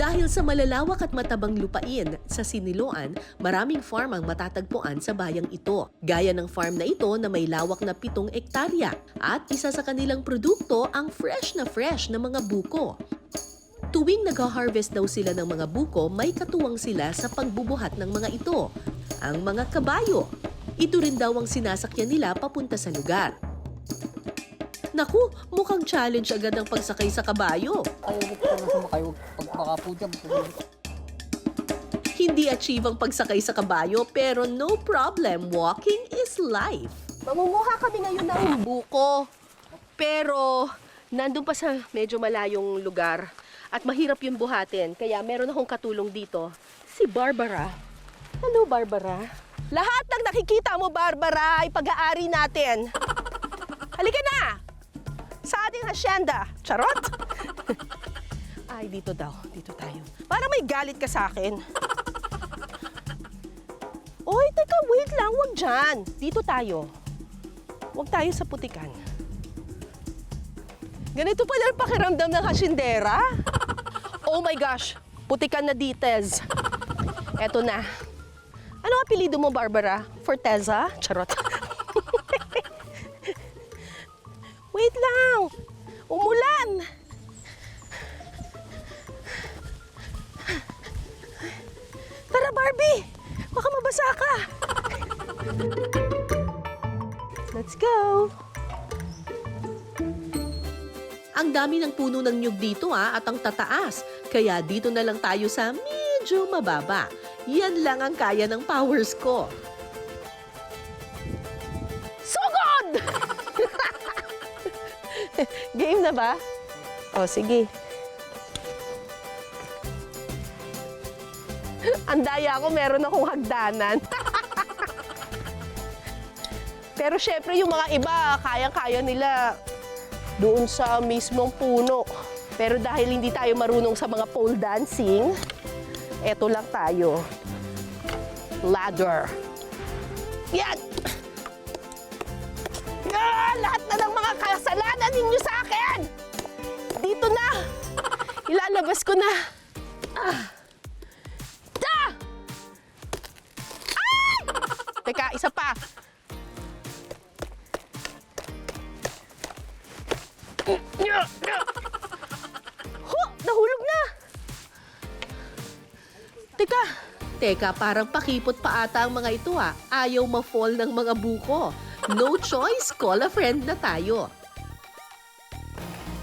Dahil sa malalawak at matabang lupain sa Siniloan, maraming farm ang matatagpuan sa bayang ito. Gaya ng farm na ito na may lawak na 7 ektarya at isa sa kanilang produkto ang fresh na mga buko. Tuwing nag-harvest daw sila ng mga buko, may katuwang sila sa pagbubuhat ng mga ito, ang mga kabayo. Ito rin daw ang sinasakyan nila papunta sa lugar. Naku, mukhang challenge agad ang pagsakay sa kabayo. Ayaw ko na sumakay, pag baka po dyan. Hindi achieve ang pagsakay sa kabayo pero no problem, walking is life. Mamumuha kami ngayon ng buko, pero nandun pa sa medyo malayong lugar at mahirap yung buhatin. Kaya meron akong katulong dito, si Barbara. Hello, Barbara. Lahat ng nakikita mo, Barbara, ay pag-aari natin. Halika na! Sa ating hacienda. Charot! Ay, dito daw. Dito tayo. Para may galit ka sa akin. Oy, teka, wait lang. Huwag dyan. Dito tayo. Huwag tayo sa putikan. Ganito pala ang pakiramdam ng haciendera. Oh my gosh. Putikan na dites. Eto na. Ano ang apelido mo, Barbara? Forteza? Charot. Wait lang! Umulan! Tara, Barbie! Baka mabasa ka! Let's go! Ang dami ng puno ng nyug dito at ang tataas. Kaya dito na lang tayo sa medyo mababa. Yan lang ang kaya ng powers ko. Sugod! Game na ba? O, sige. Ang daya ko, meron akong hagdanan. Pero syempre, yung mga iba, kayang-kaya nila doon sa mismong puno. Pero dahil hindi tayo marunong sa mga pole dancing, eto lang tayo. Ladder. Yan! Lahat na ng mga kasalanan ninyo sa akin! Dito na! Ilalabas ko na! Ay! Teka, isa pa! Nahulog na! Teka, parang pakipot pa ata ang mga ito Ayaw ma-fall ng mga buko. No choice, call a friend na tayo.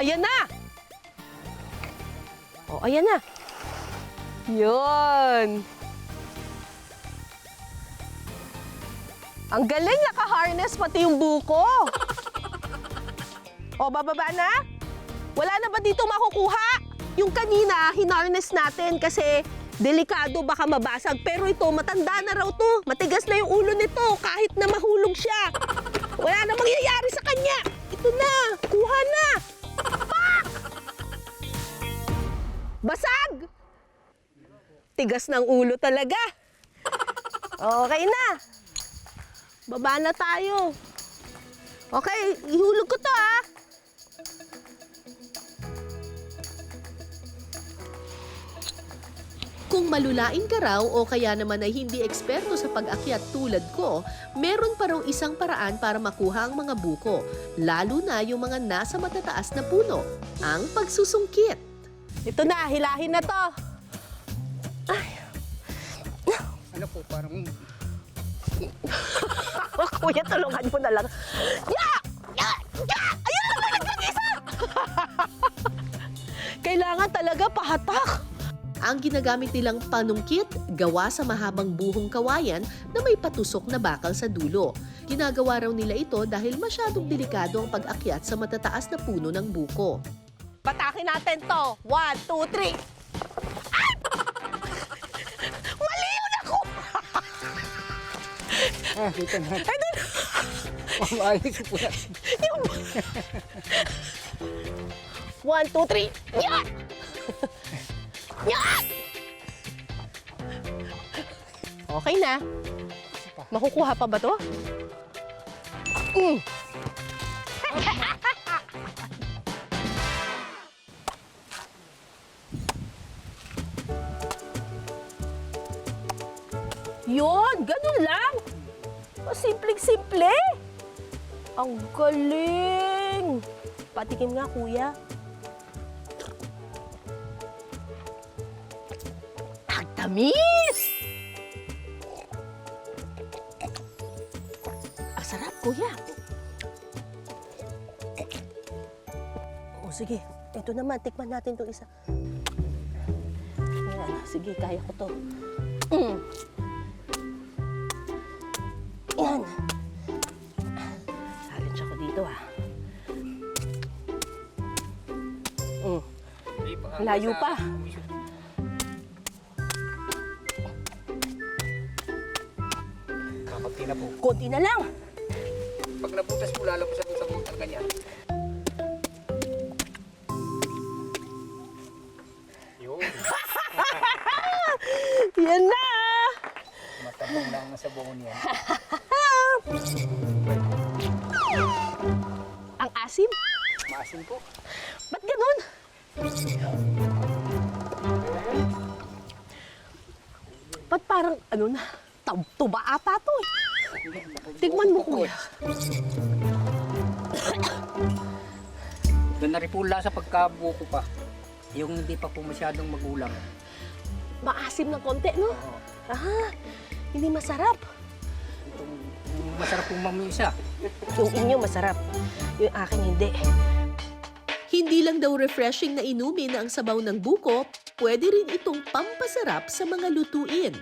Ayan na! O, ayan na. Yun! Ang galing, naka-harness pati yung buko. O, bababa na? Wala na ba dito makukuha? Yung kanina, hinarness natin kasi delikado, baka mabasag. Pero ito, matanda na raw to. Matigas na yung ulo nito kahit na mahulog siya. Wala na mangyayari sa kanya. Ito na, kuha na. Pak! Basag! Tigas ng ulo talaga. Okay na. Baba na tayo. Okay, ihulog ko to Kung malulain ka raw o kaya naman ay hindi eksperto sa pag-akyat tulad ko, meron pa raw isang paraan para makuha ang mga buko, lalo na yung mga nasa matataas na puno, ang pagsusungkit. Ito na, hilahin na to. Ay. Ano po, parang... Kuya, tulungan mo na lang. Ya! Ya! Ya! Ayun na naman nag-isa! Kailangan talaga pahatak. Ang ginagamit nilang panungkit, gawa sa mahabang buhong kawayan na may patusok na bakal sa dulo. Ginagawa raw nila ito dahil masyadong delikado ang pag-akyat sa matataas na puno ng buko. Patakin natin to. 1, 2, 3. Ay! Mali yun ako! Dito na. Ay, doon! Ayos po yan. 1, 2, 3. Yan! Yan! Okay na. Makukuha pa ba to? Yun, ganun lang. Simpleng-simple. Ang galing. Patikim nga, kuya. Ang tamis! Ang sarap, kuya. O, sige. Ito naman, tikman natin itong isa. Ayan, sige, kaya ko to. Yan. Challenge ako dito, ah. Layo pa. Kakunti na po. Konti na lang. Pag nabutas po, lalabas ako sa butas ganyan. Yun. Yan na! Matabang lang sa buon yan. Ang asim? Maasin po. Ba't ganun? Ba't parang, ano na, tuba ata to eh. Tigman mo, kuya. Doon na rin po lasa pagkabuko pa. Yung hindi pa po masyadong magulang. Maasim ng konti, no? Oo. Ah, hindi masarap. Itong masarap pong mamisa. Yung inyo masarap. Yung akin hindi. Hindi lang daw refreshing na inumin ang sabaw ng buko, pwede rin itong pampasarap sa mga lutuin.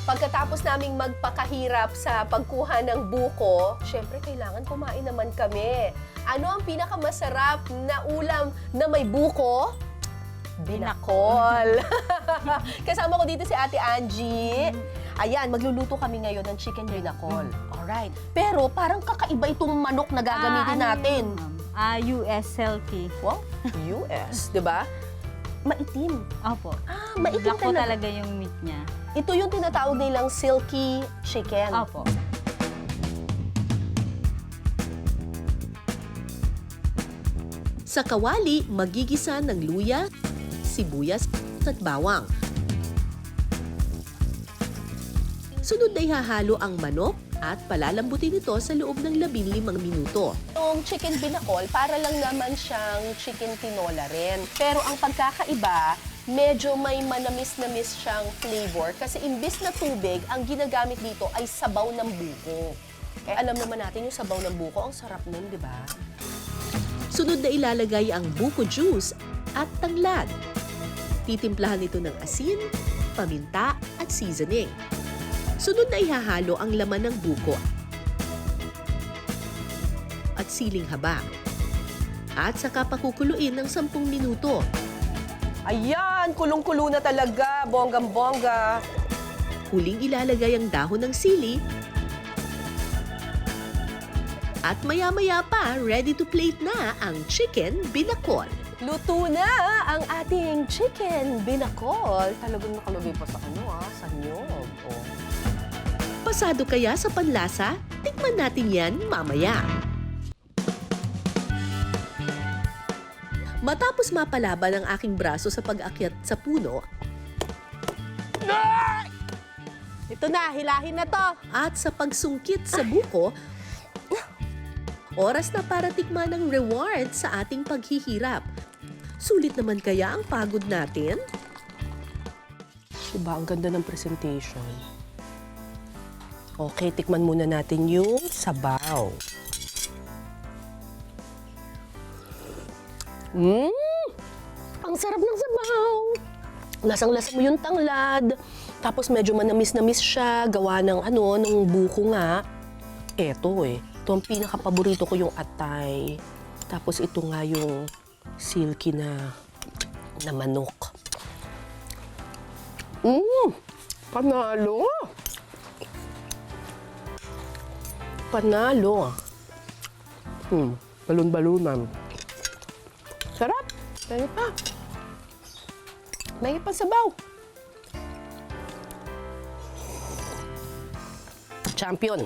Pagkatapos naming magpakahirap sa pagkuha ng buko, syempre kailangan kumain naman kami. Ano ang pinakamasarap na ulam na may buko? Binakol. Kasama ko dito si Ate Angie. Ayan, magluluto kami ngayon ng chicken binakol. Alright. Pero parang kakaiba itong manok na gagamitin natin. US Selkie. Wow, US, di ba? Maitim. Opo. Ah, maitim Black po talaga. talaga yung meat niya. Ito yung tinatawag nilang silky chicken. Opo. Sa kawali, magigisa ng luya, sibuyas at bawang. Sunod na ihahalo ang manok at palalambutin ito sa loob ng 15 minuto. Yung chicken binakol, para lang naman siyang chicken tinola rin. Pero ang pagkakaiba, medyo may manamis-namis siyang flavor kasi imbis na tubig, ang ginagamit dito ay sabaw ng buko. Eh, alam naman natin yung sabaw ng buko, ang sarap nun, di ba? Sunod na ilalagay ang buko juice at tanglad. Titimplahan ito ng asin, paminta at seasoning. Sunod na ihahalo ang laman ng buko at siling haba. At saka pakukuluin ng 10 minuto. Ayan, kulong-kulo na talaga, bonggang-bongga. Huling ilalagay ang dahon ng sili. At maya-maya pa, ready to plate na ang chicken binakol. Luto na ang ating chicken binakol. Talagang nakalagay pa sa sa nyog. Oh. Pasado kaya sa panlasa? Tikman natin yan mamaya. Matapos mapalaban ang aking braso sa pag-akyat sa puno Ito na, hilahin na to. at sa pagsungkit sa buko, oras na para tikman ang reward sa ating paghihirap. Sulit naman kaya ang pagod natin? Diba, ang ganda ng presentation. Okay, tikman muna natin yung sabaw. Ang sarap ng sabaw! Lasang-lasa mo yung tanglad. Tapos medyo manamis-namis siya. Gawa ng ng buko nga. Eto eh. Ito ang pinaka-paborito ko yung atay. Tapos ito nga yung silky na manok. Panalo! Panalo! Balon-balunan. Sarap! May pa. May pa sabaw. Champion.